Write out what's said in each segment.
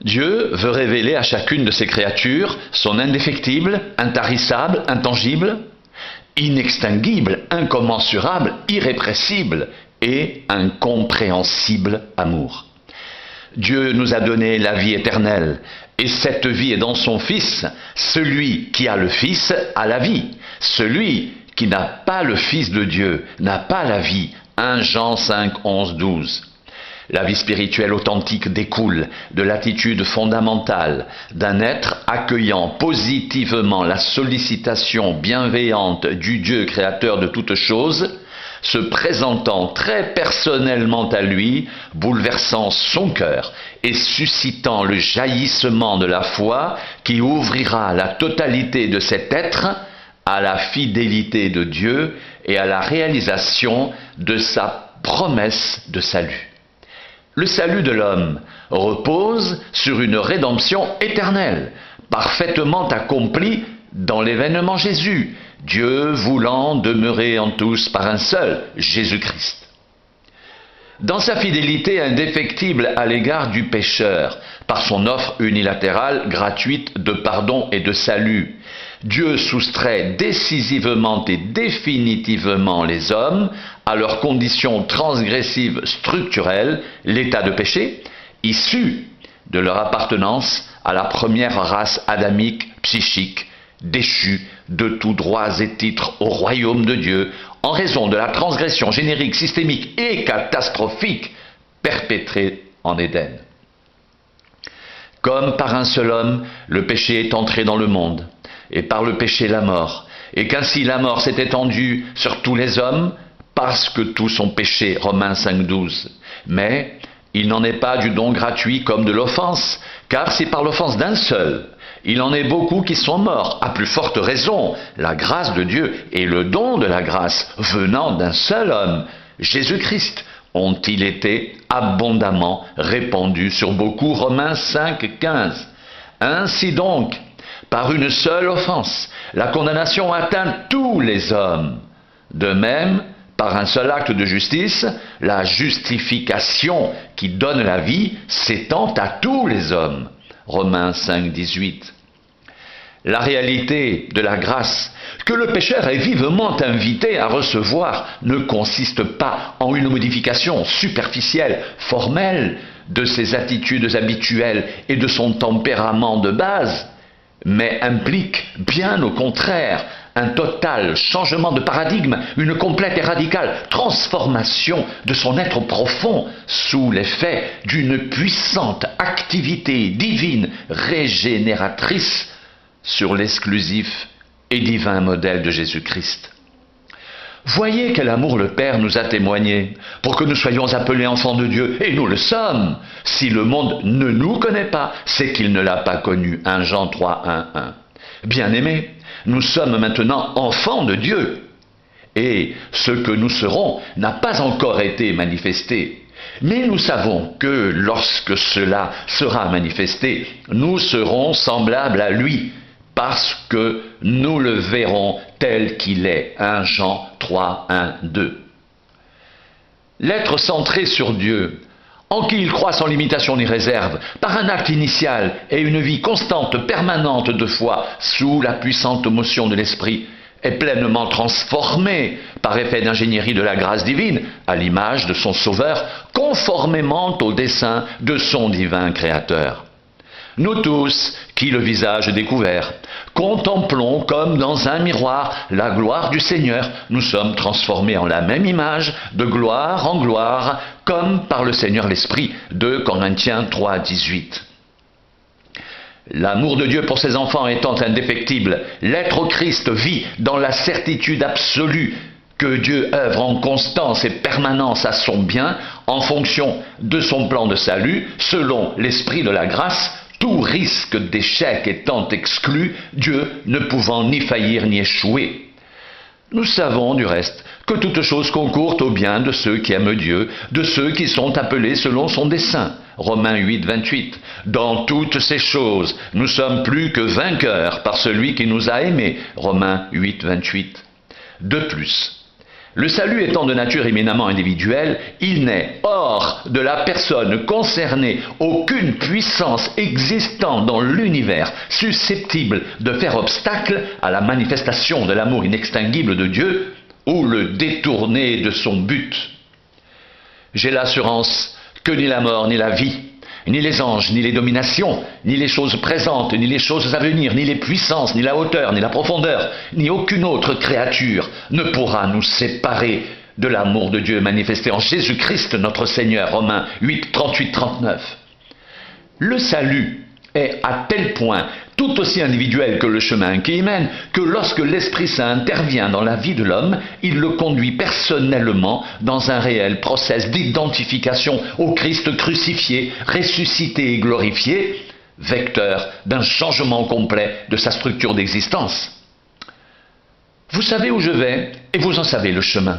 Dieu veut révéler à chacune de ses créatures son indéfectible, intarissable, intangible, inextinguible, incommensurable, irrépressible et incompréhensible amour. Dieu nous a donné la vie éternelle, et cette vie est dans son Fils. Celui qui a le Fils a la vie. Celui qui n'a pas le Fils de Dieu n'a pas la vie. 1 Jean 5, 11, 12. La vie spirituelle authentique découle de l'attitude fondamentale d'un être accueillant positivement la sollicitation bienveillante du Dieu créateur de toutes choses, se présentant très personnellement à lui, bouleversant son cœur et suscitant le jaillissement de la foi qui ouvrira la totalité de cet être à la fidélité de Dieu et à la réalisation de sa promesse de salut. Le salut de l'homme repose sur une rédemption éternelle, parfaitement accomplie dans l'événement Jésus, Dieu voulant demeurer en tous par un seul, Jésus-Christ. Dans sa fidélité indéfectible à l'égard du pécheur, par son offre unilatérale, gratuite de pardon et de salut, Dieu soustrait décisivement et définitivement les hommes à leurs conditions transgressives structurelles, l'état de péché, issu de leur appartenance à la première race adamique psychique, déchue de tous droits et titres au royaume de Dieu, en raison de la transgression générique, systémique et catastrophique perpétrée en Éden. Comme par un seul homme, le péché est entré dans le monde, et par le péché la mort, et qu'ainsi la mort s'est étendue sur tous les hommes, parce que tous ont péché, Romains 5, 12. Mais il n'en est pas du don gratuit comme de l'offense, car c'est par l'offense d'un seul. Il en est beaucoup qui sont morts, à plus forte raison, la grâce de Dieu et le don de la grâce venant d'un seul homme, Jésus-Christ, ont-ils été abondamment répandus sur beaucoup, Romains 5, 15. Ainsi donc, par une seule offense, la condamnation atteint tous les hommes. De même, par un seul acte de justice, la justification qui donne la vie s'étend à tous les hommes. Romains 5, 18. La réalité de la grâce que le pécheur est vivement invité à recevoir ne consiste pas en une modification superficielle, formelle, de ses attitudes habituelles et de son tempérament de base, mais implique bien au contraire un total changement de paradigme, une complète et radicale transformation de son être profond sous l'effet d'une puissante activité divine régénératrice sur l'exclusif et divin modèle de Jésus-Christ. Voyez quel amour le Père nous a témoigné pour que nous soyons appelés enfants de Dieu, et nous le sommes. Si le monde ne nous connaît pas, c'est qu'il ne l'a pas connu. 1 Jean 3, 1, 1. Bien-aimés, nous sommes maintenant enfants de Dieu, et ce que nous serons n'a pas encore été manifesté. Mais nous savons que lorsque cela sera manifesté, nous serons semblables à lui, parce que nous le verrons tel qu'il est. 1 Jean 3, 1, 2. L'être centré sur Dieu, en qui il croit sans limitation ni réserve, par un acte initial et une vie constante, permanente de foi, sous la puissante motion de l'Esprit, est pleinement transformé par effet d'ingénierie de la grâce divine, à l'image de son Sauveur, conformément au dessein de son divin Créateur. Nous tous, qui le visage découvert, contemplons comme dans un miroir la gloire du Seigneur, nous sommes transformés en la même image, de gloire en gloire, comme par le Seigneur l'Esprit. 2 Corinthiens 3, 18. L'amour de Dieu pour ses enfants étant indéfectible, l'être au Christ vit dans la certitude absolue que Dieu œuvre en constance et permanence à son bien, en fonction de son plan de salut, selon l'esprit de la grâce, tout risque d'échec étant exclu, Dieu ne pouvant ni faillir ni échouer. Nous savons du reste que toutes choses concourent au bien de ceux qui aiment Dieu, de ceux qui sont appelés selon son dessein. Romains 8, 28. Dans toutes ces choses, nous sommes plus que vainqueurs par celui qui nous a aimés. Romains 8, 28. De plus, Le salut étant de nature éminemment individuelle, il n'est, hors de la personne concernée, aucune puissance existant dans l'univers susceptible de faire obstacle à la manifestation de l'amour inextinguible de Dieu ou le détourner de son but. J'ai l'assurance que ni la mort ni la vie, ni les anges, ni les dominations, ni les choses présentes, ni les choses à venir, ni les puissances, ni la hauteur, ni la profondeur, ni aucune autre créature ne pourra nous séparer de l'amour de Dieu manifesté en Jésus-Christ notre Seigneur. Romains 8, 38, 39. Le salut est à tel point tout aussi individuel que le chemin qui y mène, que lorsque l'Esprit Saint intervient dans la vie de l'homme, il le conduit personnellement dans un réel processus d'identification au Christ crucifié, ressuscité et glorifié, vecteur d'un changement complet de sa structure d'existence. Vous savez où je vais et vous en savez le chemin.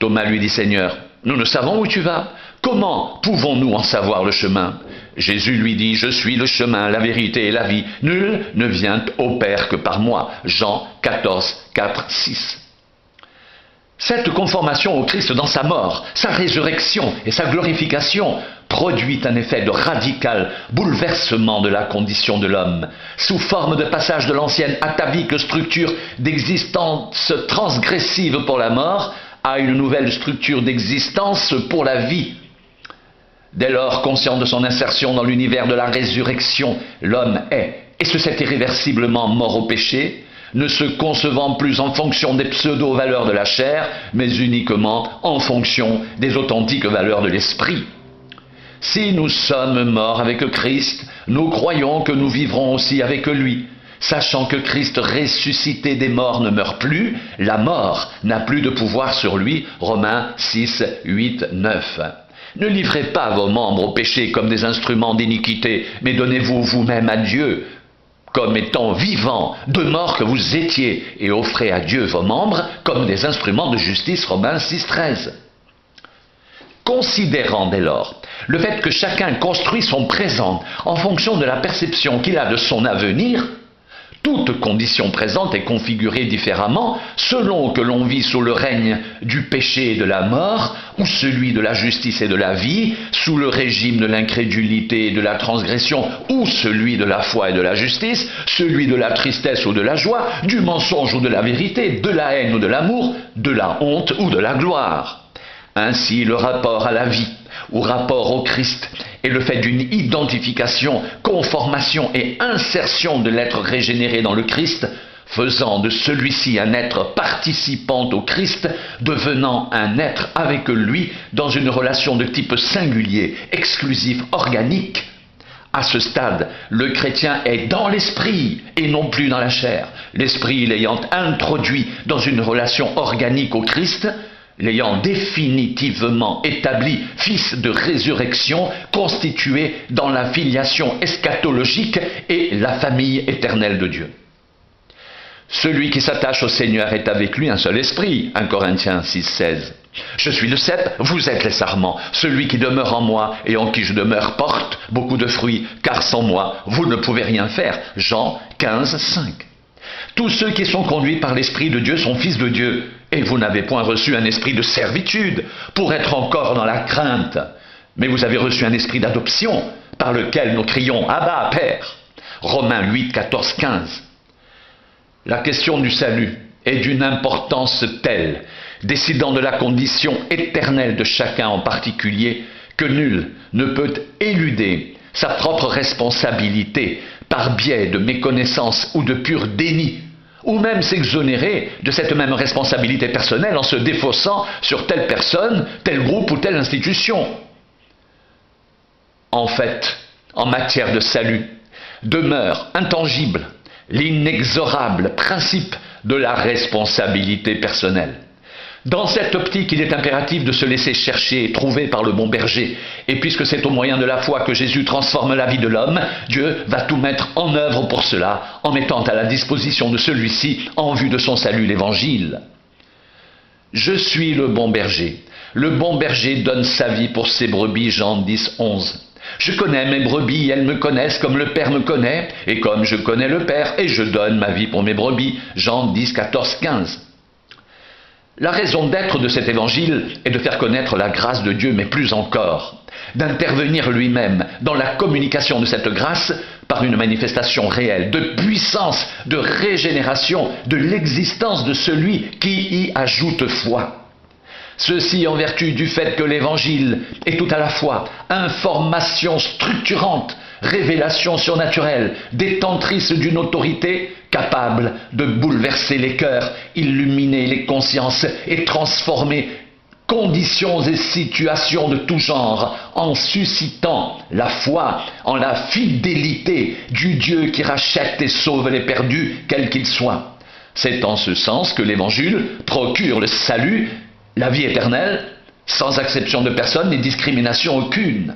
Thomas lui dit, Seigneur, nous ne savons où tu vas. Comment pouvons-nous en savoir le chemin? Jésus lui dit, je suis le chemin, la vérité et la vie. Nul ne vient au Père que par moi. Jean 14, 4, 6. Cette conformation au Christ dans sa mort, sa résurrection et sa glorification produit un effet de radical bouleversement de la condition de l'homme, sous forme de passage de l'ancienne atavique structure d'existence transgressive pour la mort à une nouvelle structure d'existence pour la vie. Dès lors, conscient de son insertion dans l'univers de la résurrection, l'homme est, et se sait irréversiblement mort au péché, ne se concevant plus en fonction des pseudo-valeurs de la chair, mais uniquement en fonction des authentiques valeurs de l'esprit. Si nous sommes morts avec Christ, nous croyons que nous vivrons aussi avec lui. Sachant que Christ ressuscité des morts ne meurt plus, la mort n'a plus de pouvoir sur lui. Romains 6, 8, 9. Ne livrez pas vos membres au péché comme des instruments d'iniquité, mais donnez-vous vous-même à Dieu comme étant vivants, de mort que vous étiez, et offrez à Dieu vos membres comme des instruments de justice. Romains 6, 13. Considérant dès lors le fait que chacun construit son présent en fonction de la perception qu'il a de son avenir, toute condition présente est configurée différemment selon que l'on vit sous le règne du péché et de la mort, ou celui de la justice et de la vie, sous le régime de l'incrédulité et de la transgression, ou celui de la foi et de la justice, celui de la tristesse ou de la joie, du mensonge ou de la vérité, de la haine ou de l'amour, de la honte ou de la gloire. Ainsi, le rapport à la vie, ou rapport au Christ, est le fait d'une identification, conformation et insertion de l'être régénéré dans le Christ, faisant de celui-ci un être participant au Christ, devenant un être avec lui dans une relation de type singulier, exclusif, organique. À ce stade, le chrétien est dans l'esprit et non plus dans la chair, l'esprit l'ayant introduit dans une relation organique au Christ, l'ayant définitivement établi fils de résurrection, constitué dans la filiation eschatologique et la famille éternelle de Dieu. Celui qui s'attache au Seigneur est avec lui un seul esprit, 1 Corinthiens 6, 16. Je suis le cep, vous êtes les sarments. Celui qui demeure en moi et en qui je demeure porte beaucoup de fruits, car sans moi, vous ne pouvez rien faire. Jean 15, 5. Tous ceux qui sont conduits par l'Esprit de Dieu sont fils de Dieu. Et vous n'avez point reçu un esprit de servitude pour être encore dans la crainte, mais vous avez reçu un esprit d'adoption par lequel nous crions « Abba, Père » Romains 8, 14, 15. La question du salut est d'une importance telle, décidant de la condition éternelle de chacun en particulier, que nul ne peut éluder sa propre responsabilité par biais de méconnaissance ou de pur déni, ou même s'exonérer de cette même responsabilité personnelle en se défaussant sur telle personne, tel groupe ou telle institution. En fait, en matière de salut, demeure intangible l'inexorable principe de la responsabilité personnelle. Dans cette optique, il est impératif de se laisser chercher et trouver par le bon berger. Et puisque c'est au moyen de la foi que Jésus transforme la vie de l'homme, Dieu va tout mettre en œuvre pour cela, en mettant à la disposition de celui-ci, en vue de son salut, l'Évangile. Je suis le bon berger. Le bon berger donne sa vie pour ses brebis, Jean 10, 11. Je connais mes brebis, elles me connaissent comme le Père me connaît, et comme je connais le Père, et je donne ma vie pour mes brebis, Jean 10, 14, 15. La raison d'être de cet évangile est de faire connaître la grâce de Dieu, mais plus encore, d'intervenir lui-même dans la communication de cette grâce par une manifestation réelle de puissance, de régénération, de l'existence de celui qui y ajoute foi. Ceci en vertu du fait que l'Évangile est tout à la fois information structurante, révélation surnaturelle, détentrice d'une autorité capable de bouleverser les cœurs, illuminer les consciences et transformer conditions et situations de tout genre, en suscitant la foi en la fidélité du Dieu qui rachète et sauve les perdus, quels qu'ils soient. C'est en ce sens que l'Évangile procure le salut, la vie éternelle, sans exception de personne ni discrimination aucune.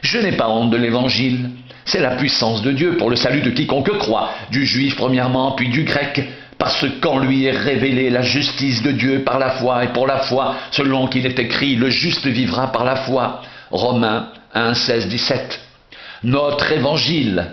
Je n'ai pas honte de l'Évangile. C'est la puissance de Dieu pour le salut de quiconque croit, du juif premièrement, puis du grec, parce qu'en lui est révélée la justice de Dieu par la foi, et pour la foi, selon qu'il est écrit, le juste vivra par la foi. Romains 1, 16, 17. Notre Évangile,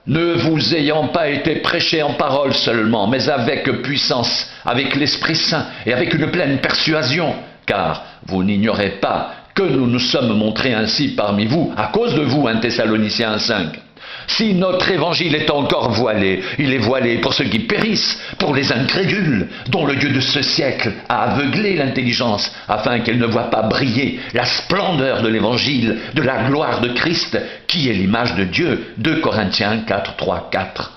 ne vous ayant pas été prêché en parole seulement, mais avec puissance, avec l'Esprit Saint et avec une pleine persuasion, car vous n'ignorez pas que nous nous sommes montrés ainsi parmi vous, à cause de vous, 1 Thessaloniciens 5. Si notre évangile est encore voilé, il est voilé pour ceux qui périssent, pour les incrédules, dont le Dieu de ce siècle a aveuglé l'intelligence, afin qu'elle ne voie pas briller la splendeur de l'évangile, de la gloire de Christ, qui est l'image de Dieu. 2 Corinthiens 4, 3, 4.